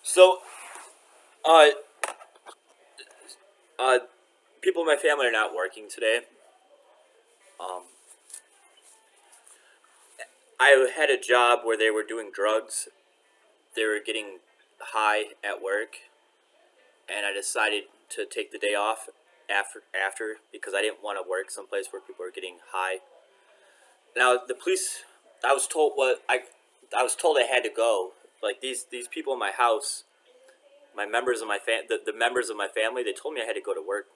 So, uh, uh, people in my family are not working today. Um, I had a job where they were doing drugs. They were getting high at work, and I decided to take the day off after because I didn't want to work someplace where people were getting high. Now the police, I was told I was told I had to go. Like these people in my house, my members of my the members of my family, they told me I had to go to work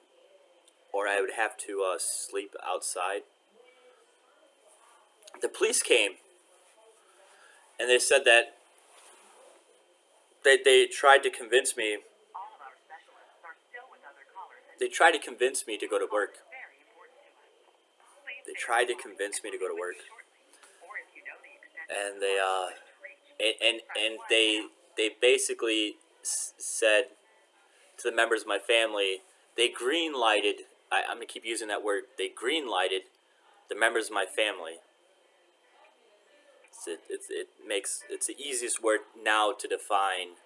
or I would have to sleep outside. The police came and they said that they tried to convince me. They tried to convince me to go to work. They tried to convince me to go to work, and they basically said to the members of my family, they green lighted. I'm gonna keep using that word. They green lighted the members of my family. It's the easiest word now to define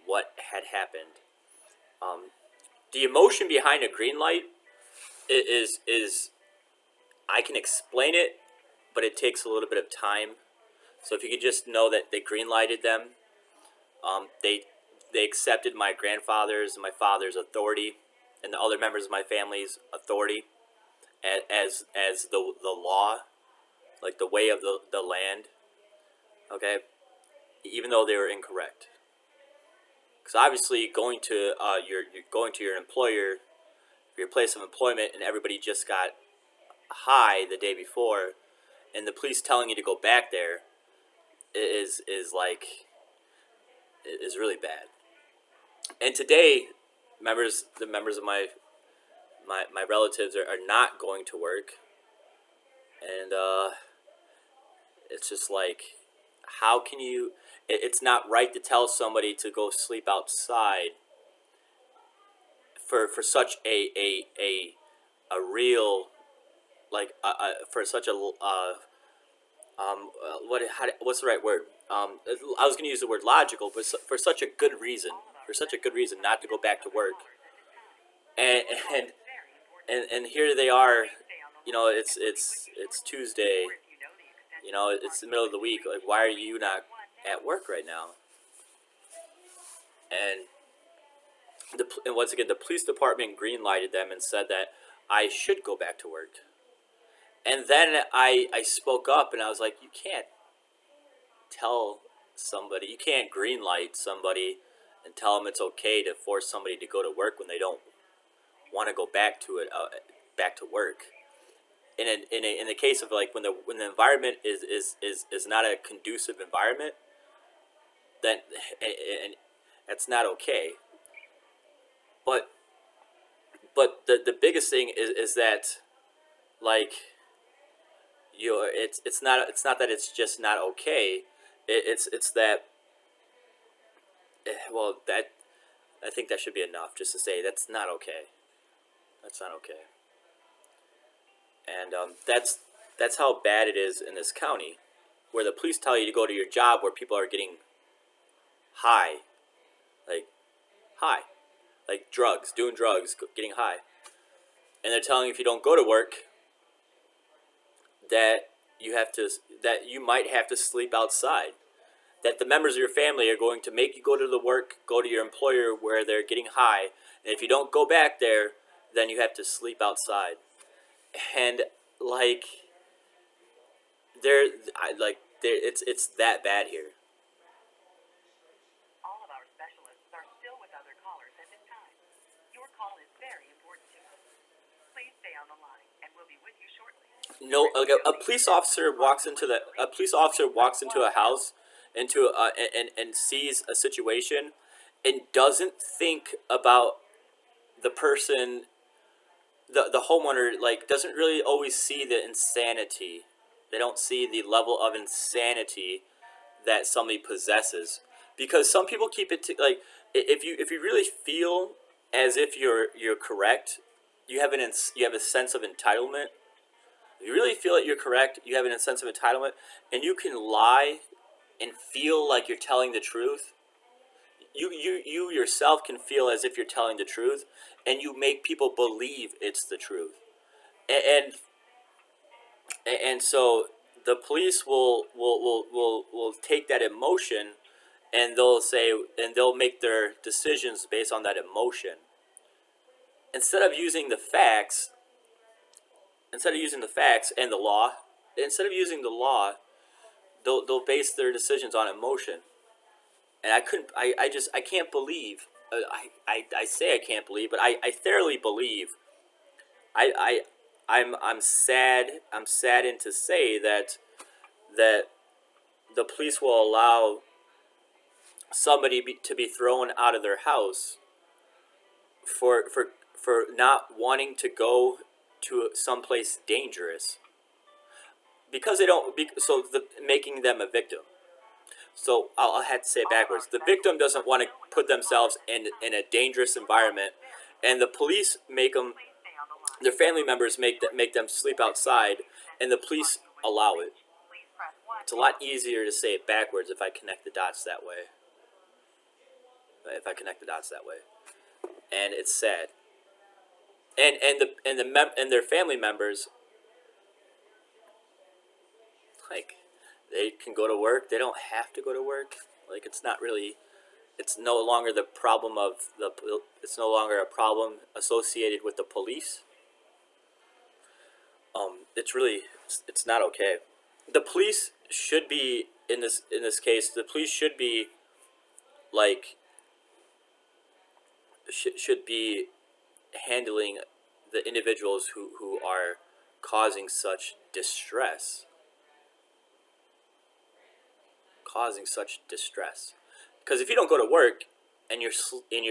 what had happened. Um, the emotion behind a green light is I can explain it, but it takes a little bit of time. So if you could just know that they green lighted them, they accepted my grandfather's and my father's authority, and the other members of my family's authority as the law, like the way of the land. Okay, even though they were incorrect, because obviously you're going to your employer, your place of employment, and everybody just got high the day before, and the police telling you to go back there is like is really bad. And today, the members of my relatives are not going to work, and it's just like, how can you? It's not right to tell somebody to go sleep outside for such a real like for such a what's the right word? I was going to use the word logical, but for such a good reason, not to go back to work, and and and here they are. It's Tuesday. It's the middle of the week. Like, why are you not at work right now? And and once again, the police department green lighted them and said that I should go back to work. And then I spoke up and I was like, you can't tell somebody, you can't green light somebody and tell them it's okay to force somebody to go to work when they don't want to go back to it, back to work. In the case of like when the environment is not a conducive environment, then and that's not okay. But the biggest thing is that like it's not that it's just not okay. It's that well that I think that should be enough just to say that's not okay. That's not okay. And that's how bad it is in this county, where the police tell you to go to your job where people are getting high, like high, like drugs, doing drugs, getting high, and they're telling you if you don't go to work that you have to that you might have to sleep outside. That the members of your family are going to make you go to the work, go to your employer where they're getting high, and if you don't go back there, then you have to sleep outside. And like they're like it's that bad here. No, like a police officer walks into a police officer walks into a house, into and sees a situation, and doesn't think about the person, the homeowner, like doesn't really always see the insanity. They don't see the level of insanity that somebody possesses, because some people keep it to, like, if you really feel as if you're correct, you have a sense of entitlement. If you really feel that you're correct, you have a sense of entitlement, and you can lie and feel like you're telling the truth. you yourself can feel as if you're telling the truth, and you make people believe it's the truth. And so the police will take that emotion, and they'll say, and they'll make their decisions based on that emotion instead of using the facts. Instead of using the facts and the law, instead of using the law, they'll base their decisions on emotion. And I can't believe, I say I can't believe, but I thoroughly believe. I I'm sad. I'm saddened to say that the police will allow somebody to be thrown out of their house for not wanting to go to someplace dangerous because they don't. So making them a victim. So I'll have to say it backwards. The victim doesn't want to put themselves in a dangerous environment, and the police make them. Their family members make them sleep outside, and the police allow it. It's a lot easier to say it backwards if I connect the dots that way. And it's sad. And their family members, like, they can go to work. They don't have to go to work. Like, it's not really. It's no longer the problem of the. It's no longer a problem associated with the police. It's really. It's not okay. The police should be in this case. The police should be like. Should be handling the individuals who are causing such distress. Because if you don't go to work and you're sleeping,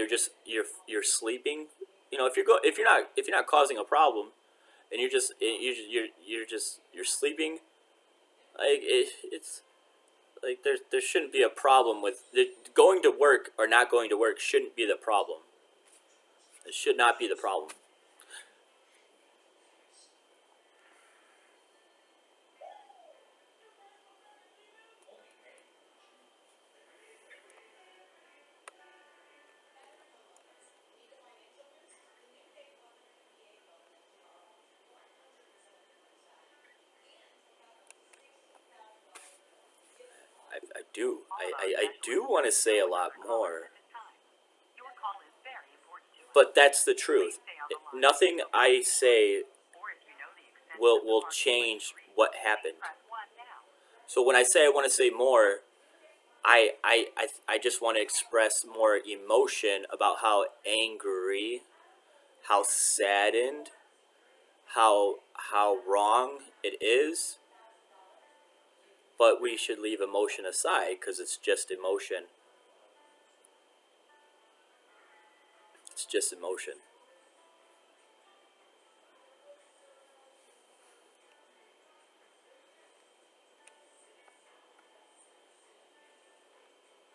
if you're not causing a problem, and you're sleeping, like it's like there shouldn't be a problem with going to work or not going to work. Shouldn't be the problem. It should not be the problem. I do want to say a lot more, but that's the truth. Nothing I say will change what happened. So when I say I want to say more, I just want to express more emotion about how angry, how saddened, how wrong it is. But we should leave emotion aside because it's just emotion. It's just emotion.